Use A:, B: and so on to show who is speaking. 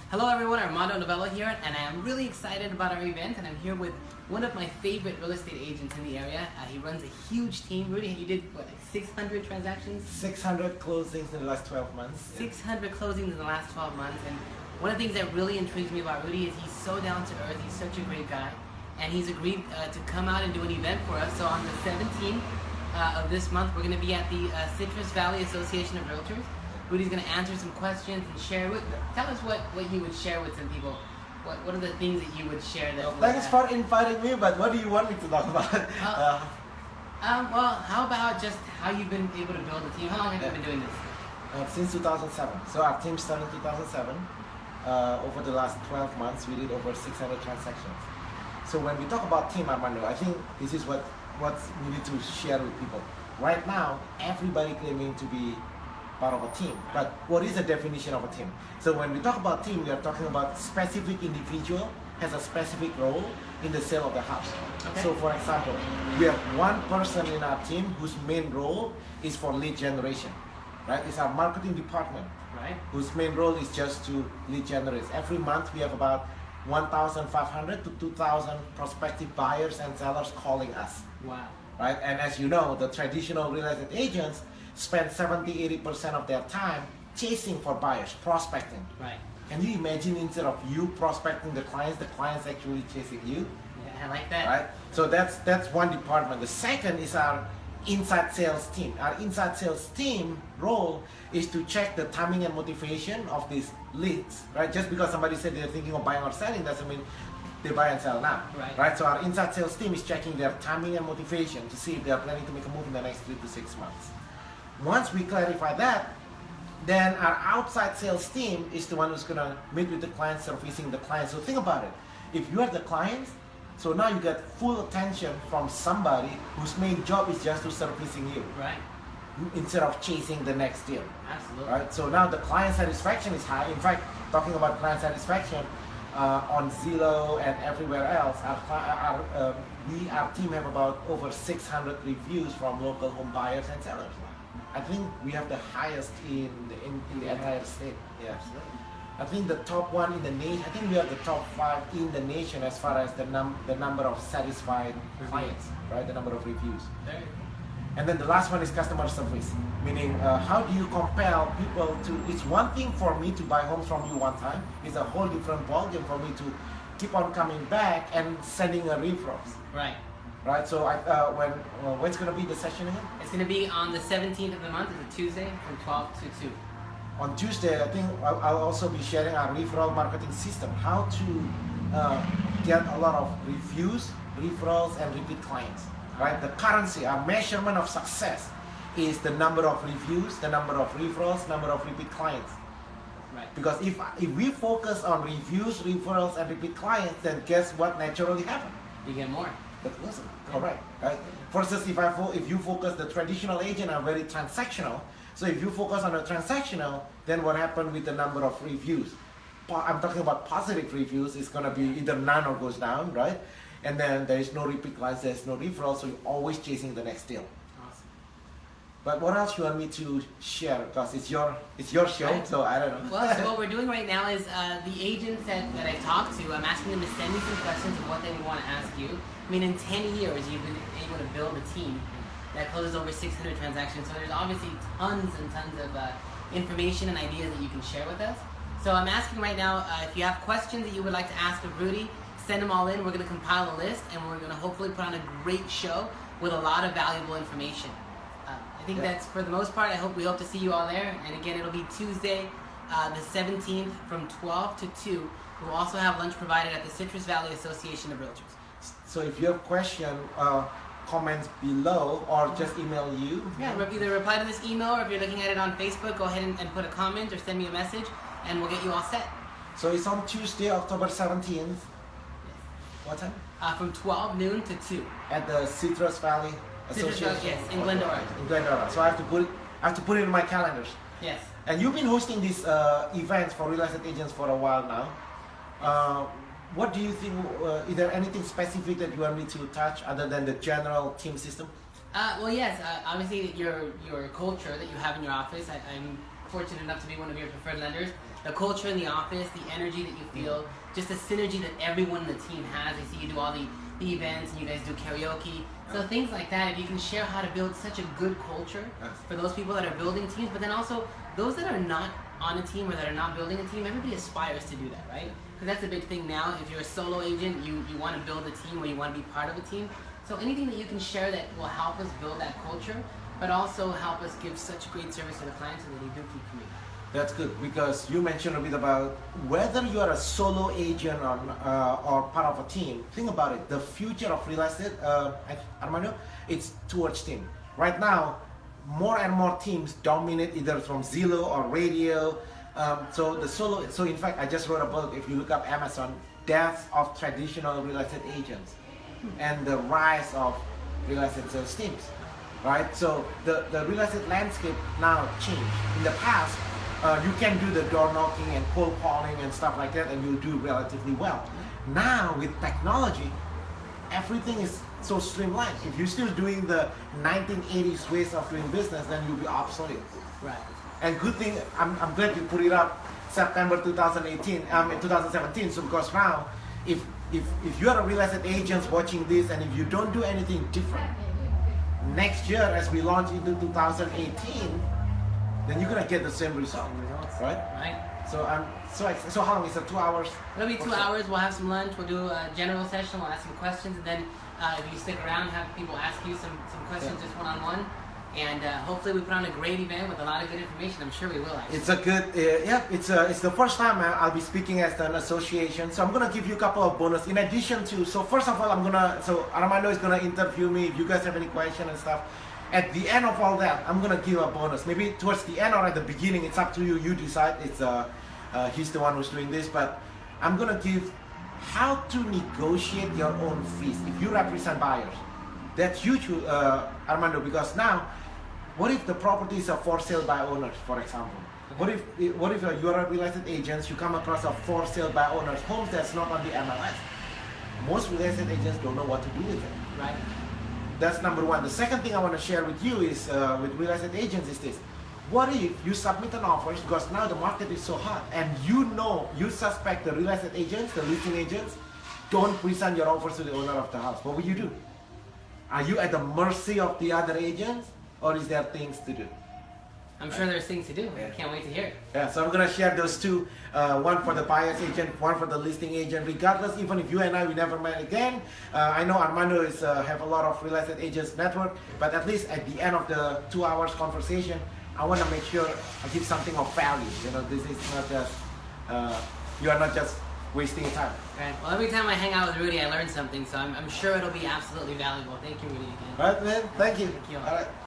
A: Hello everyone, Armando Novello here, and I am really excited about our event, and I'm here with one of my favorite real estate agents in the area. He runs a huge team. Rudy, you did what, like 600 transactions?
B: 600 closings in the last 12 months.
A: 600 closings in the last 12 months, and one of the things that really intrigues me about Rudy is he's so down to earth, he's such a great guy, and he's agreed to come out and do an event for us. So on the 17th of this month, we're going to be at the Citrus Valley Association of Realtors. Rudy's going to answer some questions and share with. Tell us what you would share with some people. What are the things that you would share that?
B: Thanks for inviting me, but what do you want me to talk about?
A: Well, how about just how you've been able to build a team? How long have you been doing this?
B: Since 2007. So our team started in 2007. Over the last 12 months, we did over 600 transactions. So when we talk about team, Armando, I think this is what we need to share with people. Right now, everybody claiming to be part of a team. But what is the definition of a team? So when we talk about team, we are talking about specific individual has a specific role in the sale of the house. Okay. So for example, we have one person in our team whose main role is for lead generation, right? It's our marketing department, right? Whose main role is just to lead generate. Every month we have about 1,500 to 2,000 prospective buyers and sellers calling us.
A: Wow.
B: Right? And as you know, the traditional real estate agents spend 70-80% of their time chasing for buyers, prospecting.
A: Right.
B: Can you imagine instead of you prospecting the clients actually chasing you?
A: Yeah, I like that.
B: Right? So that's one department. The second is our inside sales team. Our inside sales team role is to check the timing and motivation of these leads. Right? Just because somebody said they're thinking of buying or selling doesn't mean they buy and sell now. Right? So our inside sales team is checking their timing and motivation to see if they are planning to make a move in the next 3 to 6 months. Once we clarify that, then our outside sales team is the one who's going to meet with the client, servicing the client. So think about it. If you are the client, so now you get full attention from somebody whose main job is just to servicing you.
A: Right.
B: Instead of chasing the next deal.
A: Absolutely.
B: Right. So now the client satisfaction is high. In fact, talking about client satisfaction, on Zillow and everywhere else, our team have about over 600 reviews from local home buyers and sellers. I think we have the highest in the entire state. Yeah. I think the top one in the nation. I think we are the top 5 in the nation as far as the number of satisfied clients, right? The number of reviews. And then the last one is customer service, meaning how do you compel people to? It's one thing for me to buy homes from you one time. It's a whole different ballgame for me to keep on coming back and sending a referrals.
A: Right.
B: Right, so when's going to be the session again?
A: It's going to be on the 17th of the month. It's a Tuesday from 12 to 2.
B: On Tuesday, I think I'll also be sharing our referral marketing system, how to get a lot of reviews, referrals, and repeat clients. Right, the currency, our measurement of success is the number of reviews, the number of referrals, number of repeat clients. Right. Because if we focus on reviews, referrals, and repeat clients, then guess what naturally happens?
A: You get more.
B: That wasn't correct, right? Versus if you focus, the traditional agent are very transactional. So if you focus on the transactional, then what happened with the number of reviews? I'm talking about positive reviews. It's gonna be either none or goes down, right? And then there is no repeat clients, there is no referral, so you're always chasing the next deal.
A: Awesome.
B: But what else you want me to share? Because it's your show, right. So I don't know.
A: Well, so what we're doing right now is the agents that I talk to, I'm asking them to send me some questions of what they would want to ask you. I mean, in 10 years, you've been able to build a team that closes over 600 transactions. So there's obviously tons and tons of information and ideas that you can share with us. So I'm asking right now, if you have questions that you would like to ask of Rudy, send them all in. We're going to compile a list, and we're going to hopefully put on a great show with a lot of valuable information. I think that's, for the most part, we hope to see you all there. And again, it'll be Tuesday, the 17th from 12 to 2. We'll also have lunch provided at the Citrus Valley Association of Realtors.
B: So if you have questions, comments below, or just email you.
A: Yeah, either reply to this email, or if you're looking at it on Facebook, go ahead and put a comment or send me a message, and we'll get you all set.
B: So it's on Tuesday, October 17th. What time?
A: From 12 noon to 2.
B: At the Citrus Valley Association.
A: Yes, in Glendora.
B: In Glendora. So I have to put it in my calendars.
A: Yes.
B: And you've been hosting these events for real estate agents for a while now. What do you think? Is there anything specific that you want me to touch other than the general team system?
A: Well, yes. Obviously, your culture that you have in your office. I'm fortunate enough to be one of your preferred lenders. The culture in the office, the energy that you feel, just the synergy that everyone in the team has. I see you do all the events and you guys do karaoke. So things like that, if you can share how to build such a good culture for those people that are building teams, but then also those that are not on a team or that are not building a team, everybody aspires to do that, right? Because that's a big thing now. If you're a solo agent, you want to build a team or you want to be part of a team. So anything that you can share that will help us build that culture, but also help us give such great service to the clients so that they do keep coming.
B: That's good, because you mentioned a bit about whether you are a solo agent or part of a team. Think about it. The future of real estate, Armando, it's towards team. Right now, more and more teams dominate either from Zillow or radio. So in fact, I just wrote a book. If you look up Amazon, Death of Traditional Real Estate Agents and the Rise of Real Estate Sales Teams. Right? So the real estate landscape now changed. In the past, you can do the door knocking and cold calling and stuff like that, and you'll do relatively well. Now with technology, everything is so streamlined. If you're still doing the 1980s ways of doing business, then you'll be obsolete.
A: Right.
B: And good thing, I'm glad you put it up September 2017. So because now, if you are a real estate agent watching this, and if you don't do anything different, next year as we launch into 2018, then you're gonna get the same result, right?
A: Right.
B: So so how long is it? 2 hours?
A: It'll be 2 hours. We'll have some lunch. We'll do a general session. We'll ask some questions, and then if you stick around, have people ask you some questions just one-on-one. And hopefully we put on a great event with a lot of good information. I'm sure we will. Actually.
B: It's a good, it's the first time I'll be speaking as an association. So I'm gonna give you a couple of bonus in addition to. So first of all, Armando is gonna interview me. If you guys have any questions and stuff, at the end of all that, I'm gonna give a bonus. Maybe towards the end or at the beginning. It's up to you. You decide. It's he's the one who's doing this, but I'm gonna give how to negotiate your own fees if you represent buyers. That's huge, Armando, because now, what if the properties are for sale by owners, for example? What if you are a real estate agent, you come across a for sale by owners homes that's not on the MLS? Most real estate agents don't know what to do with it.
A: Right.
B: That's number one. The second thing I want to share with you is with real estate agents is this. What if you submit an offer, because now the market is so hot, and you suspect the real estate agents, the listing agents, don't present your offers to the owner of the house. What will you do? Are you at the mercy of the other agents, or is there things to do?
A: I'm sure there's things to do. I can't wait to hear it.
B: Yeah, so I'm gonna share those two, one for the buyer's agent, one for the listing agent. Regardless, even if you and I we never met again, I know Armando is have a lot of real estate agents network, but at least at the end of the 2 hours conversation, I want to make sure I give something of value. You know, this is not just you are not just wasting your time.
A: Right. Well, every time I hang out with Rudy, I learn something, so I'm sure it'll be absolutely valuable. Thank you, Rudy, again.
B: All right, man. Thank you.
A: Thank you.
B: All right.